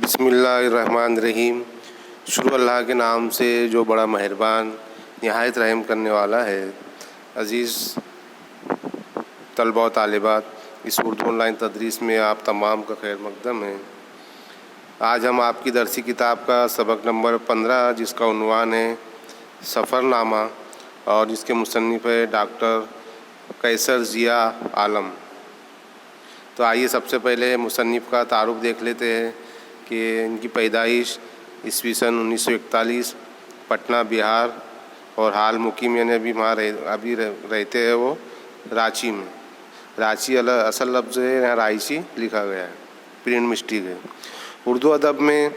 बिस्मिल्लाहिर्रहमानिर्रहीम। शुरू अल्लाह के नाम से जो बड़ा मेहरबान निहायत रहम करने वाला है। अज़ीज़ तलबा व तालिबात, इस उर्दू ऑनलाइन तदरीस में आप तमाम का खैर मकदम है। आज हम आपकी दरसी किताब का सबक नंबर 15 जिसका उन्वान है सफ़रनामा और जिसके मुसन्निफ़ है डॉक्टर कैसर ज़िया आलम। तो आइए सबसे पहले मुसन्निफ़ का तारुफ देख लेते हैं कि इनकी पैदाइश ईस्वी सन 1941 पटना बिहार और हाल मुकीम यानी अभी रहते हैं वो रांची में। रांची असल लफ्ज़ है, यहाँ रायची लिखा गया है, प्रिंट मिस्टेक है। उर्दू अदब में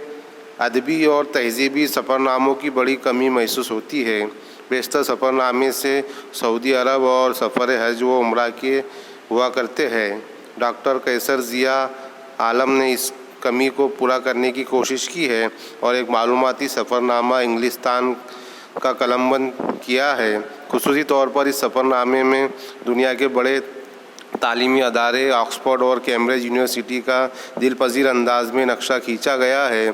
अदबी और तहज़ीबी सफ़रनामों की बड़ी कमी महसूस होती है। बेशतर सफ़रनामे से सऊदी अरब और सफ़र हज व उम्रा के हुआ करते हैं। डॉक्टर कैसर ज़िया आलम ने इस कमी को पूरा करने की कोशिश की है और एक मालूमाती सफ़रनामा इंग्लिस्तान का कलमबंद किया है। खुसूसी तौर पर इस सफ़रनामे में दुनिया के बड़े तालीमी अदारे ऑक्सफोर्ड और कैम्ब्रिज यूनिवर्सिटी का दिलपजीर अंदाज में नक्शा खींचा गया है।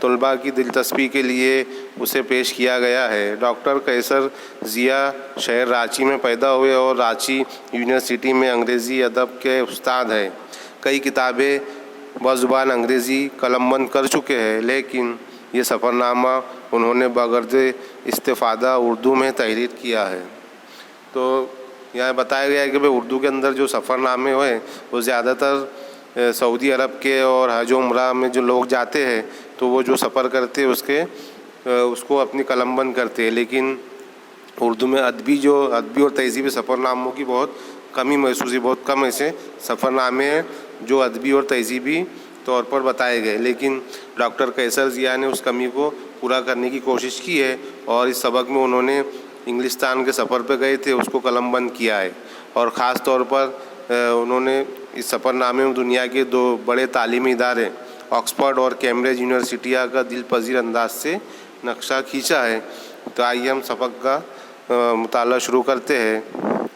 तलबा की दिलचस्पी के लिए उसे पेश किया गया है। डॉक्टर कैसर ज़िया शहर रांची में पैदा हुए और रांची यूनिवर्सिटी में अंग्रेज़ी अदब के उस्ताद हैं। कई किताबें बज़ुबान अंग्रेज़ी कलमबंद कर चुके हैं, लेकिन ये सफ़रनामा उन्होंने बगर्ज़ इस्तिफ़ादा उर्दू में तहरीर किया है। तो यहाँ बताया गया है कि भाई उर्दू के अंदर जो सफ़रनामे हुए वो ज़्यादातर सऊदी अरब के और हज उम्रा में जो लोग जाते हैं तो वो जो सफ़र करते हैं उसको अपनी कलमबंद करते हैं। लेकिन उर्दू में अदबी और तहज़ीबी सफ़रनामों की बहुत कमी महसूस, बहुत कम ऐसे सफ़रनामे हैं जो अदबी और तहज़ीबी तौर पर बताए गए। लेकिन डॉक्टर कैसर ज़िया ने उस कमी को पूरा करने की कोशिश की है और इस सबक में उन्होंने इंग्लिस्तान के सफ़र पर गए थे उसको कलमबंद किया है। और ख़ास तौर पर उन्होंने इस सफ़रनामे में दुनिया के दो बड़े तालीमी इदारे ऑक्सफोर्ड और कैम्ब्रिज यूनिवर्सिटियाँ का दिलपजीर अंदाज से नक्शा खींचा है। तो आइए हम सबक का मुताला शुरू करते हैं।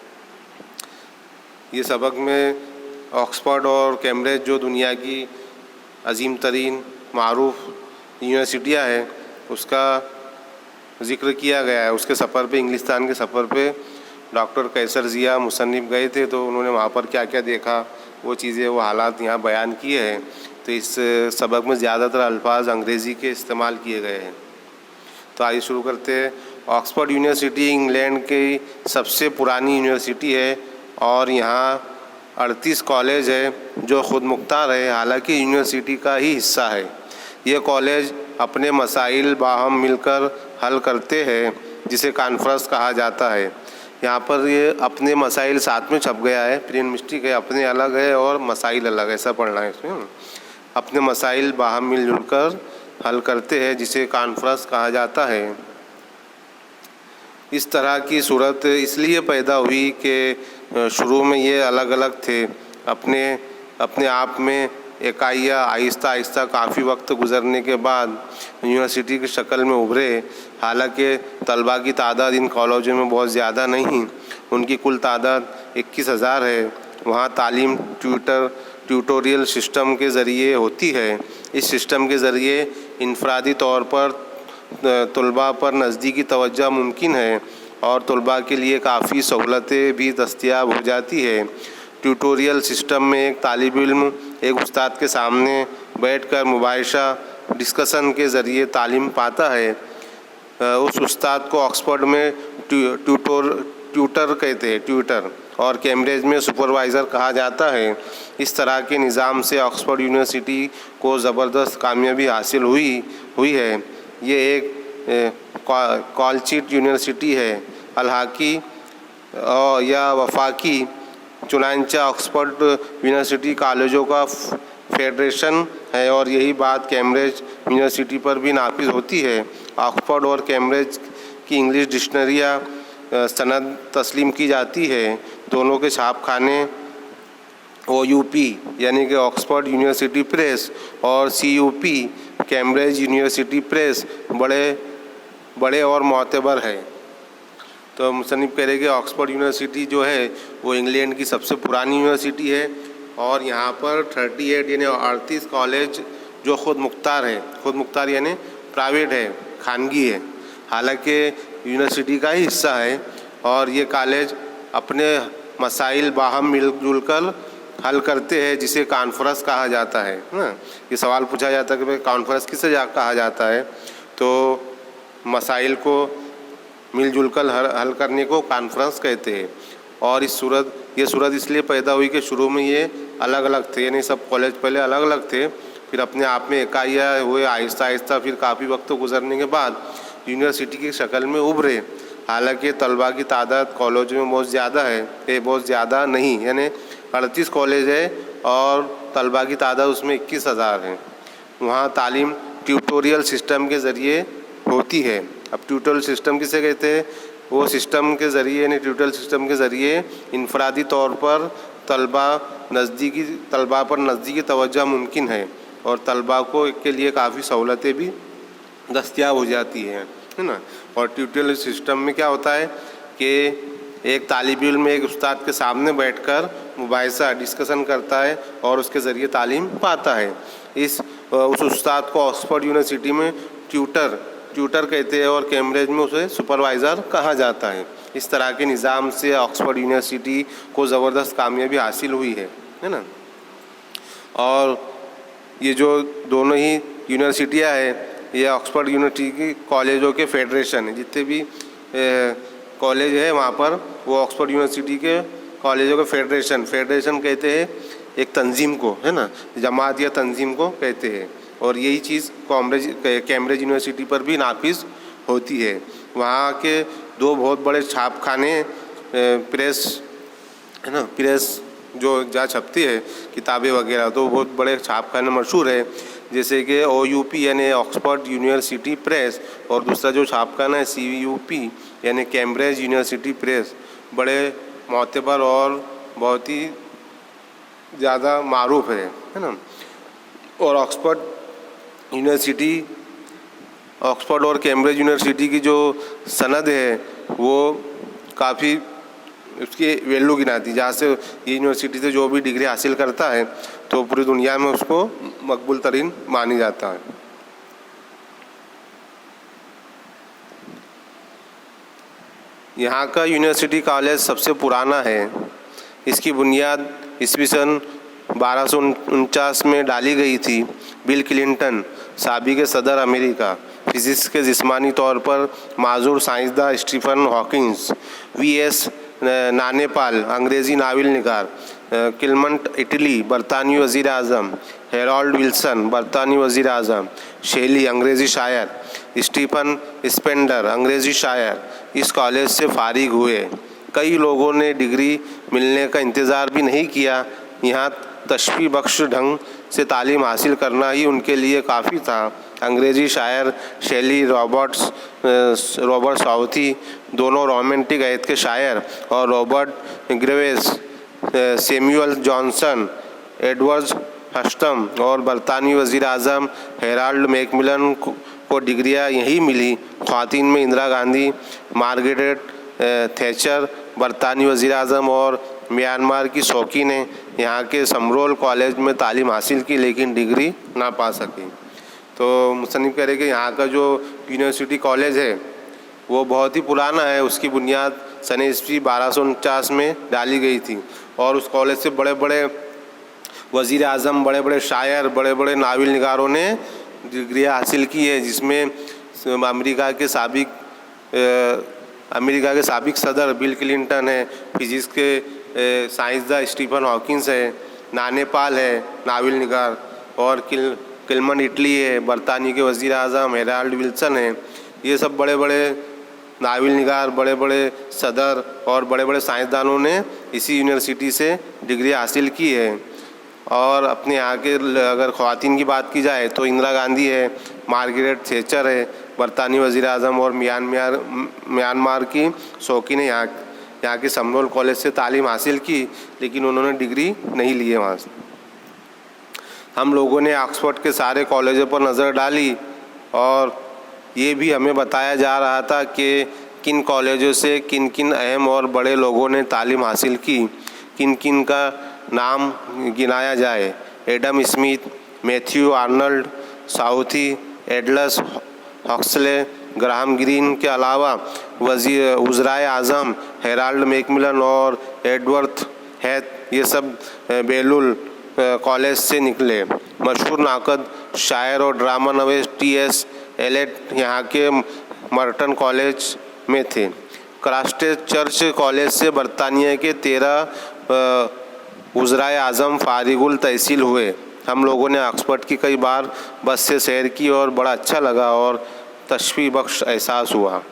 ये सबक में ऑक्सफोर्ड और कैम्ब्रिज जो दुनिया की अजीम तरीन मारूफ यूनिवर्सिटियाँ हैं उसका ज़िक्र किया गया है। उसके सफ़र पे, इंग्लिस्तान के सफ़र पे डॉक्टर कैसर ज़िया मुसन्निफ़ गए थे तो उन्होंने वहाँ पर क्या क्या देखा वो चीज़ें, वो हालात यहाँ बयान किए हैं। तो इस सबक में ज़्यादातर अल्फाज अंग्रेज़ी के इस्तेमाल किए गए हैं। तो आइए शुरू करते हैं। ऑक्सफोर्ड यूनिवर्सिटी इंग्लैंड की सबसे पुरानी यूनिवर्सिटी है और यहाँ 38 कॉलेज है जो ख़ुद मुख्तार है, हालांकि यूनिवर्सिटी का ही हिस्सा है। ये कॉलेज अपने मसाइल बाहम मिलकर हल करते हैं जिसे कॉन्फ्रेंस कहा जाता है। यहाँ पर ये अपने मसाइल साथ में छप गया है, प्रिंट मिस्टेक है, अपने अलग है और मसाइल अलग, ऐसा पढ़ना है इसमें। अपने मसाइल बाहम मिलजुल कर हल करते हैं जिसे कॉन्फ्रेंस कहा जाता है। इस तरह की सूरत इसलिए पैदा हुई कि शुरू में ये अलग अलग थे, अपने आप में इकाइयाँ आहिस्ता आहिस्ता काफ़ी वक्त गुज़रने के बाद यूनिवर्सिटी की शक्ल में उभरे। हालांकि तलबा की तादाद इन कॉलेजों में बहुत ज़्यादा नहीं, उनकी कुल तादाद 21,000 है। वहाँ तालीम ट्यूटोरियल सिस्टम के ज़रिए होती है। इस सिस्टम के ज़रिए इनफरादी तौर पर तलबा पर नज़दीकी तवज्जो मुमकिन है और तलबा के लिए काफ़ी सहूलतें भी दस्तयाब हो जाती है। ट्यूटोरियल सिस्टम में एक तालिब इल्म एक उस्ताद के सामने बैठकर मुबाहिशा डिस्कशन के ज़रिए तालीम पाता है। उस उस्ताद को ऑक्सफोर्ड में ट्यूटर कहते हैं, ट्यूटर, और कैम्ब्रिज में सुपरवाइज़र कहा जाता है। इस तरह के निज़ाम से ऑक्सफोर्ड यूनिवर्सिटी को ज़बरदस्त कामयाबी हासिल हुई है। ये एक कॉलचिट यूनिवर्सिटी है, अलहाकी या वफाकी, चुनांचे ऑक्सफोर्ड यूनिवर्सिटी कॉलेजों का फेडरेशन है और यही बात कैम्ब्रिज यूनिवर्सिटी पर भी नाफिज होती है। ऑक्सफोर्ड और कैम्ब्रिज की इंग्लिश डिक्शनरियाँ सनद तस्लीम की जाती है। दोनों के छापखाने OUP यानी कि ऑक्सफोर्ड यूनिवर्सिटी प्रेस और CUP कैम्ब्रिज यूनिवर्सिटी प्रेस बड़े और मोतबर है। तो मुसन्निफ़ कह रहे कि ऑक्सफोर्ड यूनिवर्सिटी जो है वो इंग्लैंड की सबसे पुरानी यूनिवर्सिटी है और यहाँ पर 38 यानी 38 कॉलेज जो खुद मुख्तार है, खुद मुख्तार यानी प्राइवेट है, खानगी है, हालांकि यूनिवर्सिटी का ही हिस्सा है। और ये कॉलेज अपने मसाइल बाहम मिलजुल कर हल करते हैं, जिसे कॉन्फ्रेंस कहा जाता है ना। ये सवाल पूछा जाता है कि भाई कॉन्फ्रेंस किसे कहा जाता है, तो मसाइल को मिलजुल कर हल करने को कॉन्फ्रेंस कहते हैं। और ये सूरत इसलिए पैदा हुई कि शुरू में ये अलग अलग थे, यानी सब कॉलेज पहले अलग अलग थे, फिर अपने आप में इकाइयाँ हुए, आहिस्ता आहिस्ता फिर काफ़ी वक्त गुजरने के बाद यूनिवर्सिटी की शक्ल में उभरे। हालांकि तलबा की तादाद कॉलेज में बहुत ज़्यादा है, ये बहुत ज़्यादा नहीं, यानी 38 कॉलेज है और तलबा की तादाद उसमें 21,000 है। वहाँ तालीम ट्यूटोरियल सिस्टम के ज़रिए होती है। अब ट्यूटोरियल सिस्टम किसे कहते हैं? वो सिस्टम के ज़रिए, यानी ट्यूटोरियल सिस्टम के ज़रिए इनफरादी तौर पर तलबा पर नज़दीकी तवज्जो मुमकिन है और तलबा को के लिए काफ़ी सहूलतें भी दस्तयाब हो जाती है ना। और ट्यूटोरियल सिस्टम में क्या होता है कि एक तालिब इल्म एक उस्ताद के सामने बैठकर मुबाहिसा डिस्कशन करता है और उसके ज़रिए तालीम पाता है। उस उस्ताद को ऑक्सफोर्ड यूनिवर्सिटी में ट्यूटर कहते हैं और कैम्ब्रिज में उसे सुपरवाइज़र कहा जाता है। इस तरह के निज़ाम से ऑक्सफोर्ड यूनिवर्सिटी को ज़बरदस्त कामयाबी हासिल हुई है ना। और ये जो दोनों ही यूनिवर्सिटियाँ हैं, ये ऑक्सफोर्ड यूनिवर्सिटी की कॉलेजों के फेडरेशन है। जितने भी कॉलेज है वहाँ पर वो ऑक्सफोर्ड यूनिवर्सिटी के कॉलेजों के फेडरेशन कहते हैं एक तंजीम को, है ना, जमात या तंजीम को कहते हैं। और यही चीज़ कैम्ब्रिज यूनिवर्सिटी पर भी नाफिज होती है। वहाँ के दो बहुत बड़े छापखाने प्रेस, है ना, प्रेस जो जहाँ छपती है किताबें वगैरह, तो बहुत बड़े छापखाने मशहूर है, जैसे कि OUP यानी ऑक्सफोर्ड यूनिवर्सिटी प्रेस, और दूसरा जो छापखाना है CUP यानी कैम्ब्रिज यूनिवर्सिटी प्रेस। बड़े मोतबर और बहुत ही ज़्यादा मारूफ है ना। और ऑक्सफोर्ड और कैम्ब्रिज यूनिवर्सिटी की जो सनद है वो काफ़ी उसकी वैल्यू गिनाती, जहाँ से ये यूनिवर्सिटी से जो भी डिग्री हासिल करता है तो पूरी दुनिया में उसको मकबूल तरीन मानी जाता है। यहाँ का यूनिवर्सिटी कॉलेज सबसे पुराना है। इसकी बुनियाद ईस्वी सन 1249 में डाली गई थी। बिल क्लिंटन, साबिक़ सदर अमेरिका, फिजिक्स के जिस्मानी तौर पर माजूर साइंसदान स्टीफन हॉकिंस, VS नानेपाल, अंग्रेज़ी नावल निगार, क्लेमेंट इटली, बरतानवी वज़ीर आज़म, हेरोल्ड विल्सन, बरतानवी वज़ीर आज़म, शेली, अंग्रेज़ी शायर, स्टीफन स्पेंडर, अंग्रेज़ी शायर इस कॉलेज से फारिग हुए। कई लोगों ने डिग्री मिलने का इंतज़ार भी नहीं किया। यहाँ तशफ़ी बख्श ढंग से तालीम हासिल करना ही उनके लिए काफ़ी था। अंग्रेज़ी शायर शेली, रॉबर्ट साउथी, दोनों रोमांटिक गीत के शायर, और रॉबर्ट ग्रेवेस, सैमुअल जॉनसन, एडवर्ड हस्टम और बरतानवी वज़ीर आज़म हेराल्ड मैकमिलन को डिग्रियाँ यही मिली। ख़वातीन में इंदिरा गांधी, मार्गरेट थैचर, बरतानवी वज़ीर आज़म और म्यांमार की शौकी ने यहाँ के समरोल कॉलेज में तालीम हासिल की, लेकिन डिग्री ना पा सकी। तो मुसन्निफ़ कह रहे कि यहाँ का जो यूनिवर्सिटी कॉलेज है वो बहुत ही पुराना है। उसकी बुनियाद सन ईस्वी 1249 में डाली गई थी और उस कॉलेज से बड़े बड़े वज़ीर आज़म, बड़े बड़े शायर, बड़े बड़े नावल निगारों ने डिग्रियाँ हासिल की है, जिसमें अमेरिका के साबिक़ सदर बिल क्लिंटन है, फिजिक्स के साइंसदान स्टीफन हॉकिंस है, नानेपाल है नावल निगार, और क्लेमेंट इटली है, बरतानिया के वज़ीर आज़म हेराल्ड विल्सन है। ये सब बड़े बड़े नावल निगार, बड़े बड़े सदर और बड़े बड़े साइंसदानों ने इसी यूनिवर्सिटी से डिग्री हासिल की है। और अपने यहाँ के अगर ख़वातीन की बात की जाए तो इंदिरा गांधी है, मार्गरेट थैचर है, बरतानी वज़ीर आज़म और म्यांमार की शौकी ने यहाँ के समरोल कॉलेज से तालीम हासिल की, लेकिन उन्होंने डिग्री नहीं ली है वहाँ से। हम लोगों ने ऑक्सफोर्ड के सारे कॉलेजों पर नज़र डाली और ये भी हमें बताया जा रहा था कि किन कॉलेजों से किन किन अहम और बड़े लोगों ने तालीम हासिल की, किन किन का नाम गिनाया जाए। Adam Smith, Matthew Arnold, Southey, एडलस हक्सले, ग्राहम ग्रीन के अलावा वज़ीर आज़म हेराल्ड मैकमिलन और एडवर्थ हैथ, ये सब बेलुल कॉलेज से निकले। मशहूर नाकद, शायर और ड्रामा नवीस टी.एस. एलियट यहाँ के मर्टन कॉलेज में थे। क्राइस्ट चर्च कॉलेज से बरतानिया के 13 वज़ीर आज़म फारिगुल तहसील हुए। हम लोगों ने ऑक्सफोर्ड की कई बार बस से सैर की और बड़ा अच्छा लगा और तशफ़ी बख्श एहसास हुआ।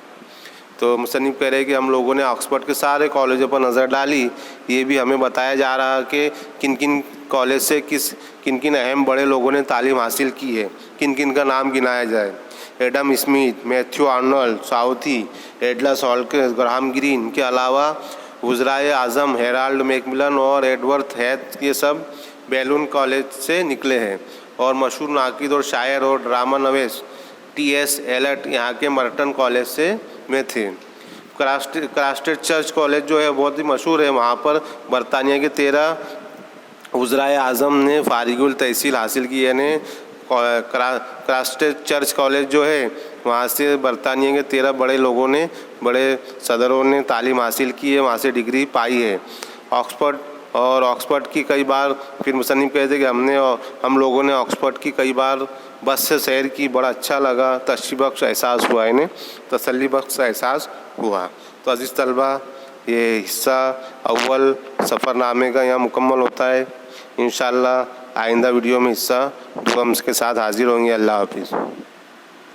तो मुसन्निफ़ कह रहे हैं कि हम लोगों ने ऑक्सफोर्ड के सारे कॉलेजों पर नज़र डाली। ये भी हमें बताया जा रहा है कि किन किन कॉलेज से किन किन अहम बड़े लोगों ने तालीम हासिल की है, किन किन का नाम गिनाया जाए। Adam Smith, Matthew Arnold, Southey, एडलस हॉकins, ग्राहम ग्रीन के अलावा वज़ीर आज़म हेराल्ड मैकमिलन और एडवर्थ हैथ, ये सब बेलुल कॉलेज से निकले हैं। और मशहूर नाकिद और शायर और ड्रामा नवीस टी.एस. एलियट यहाँ के मर्टन कॉलेज से में थे। क्राइस्ट चर्च कॉलेज जो है बहुत ही मशहूर है। वहाँ पर बरतानिया के 13 वज़ीर आज़म ने फारिगुल तहसील हासिल की, यानी क्राइस्ट चर्च कॉलेज जो है वहाँ से बरतानिया के 13 बड़े लोगों ने, बड़े सदरों ने तालीम हासिल की है, वहाँ से डिग्री पाई है। ऑक्सफोर्ड की कई बार, फिर मुसन्निफ़ कहते हैं कि हम लोगों ने ऑक्सफोर्ड की कई बार बस से सैर की, बड़ा अच्छा लगा, तशफ़ी बख्श एहसास हुआ, इन्हें तसल्ली बख्श एहसास हुआ। तो अज़ीज़ तलबा, ये हिस्सा अव्वल सफ़रनामे का यहाँ मुकम्मल होता है। इंशाअल्लाह आइंदा वीडियो में हिस्सा 2 के साथ हाज़िर होंगे। अल्लाह हाफ़िज़।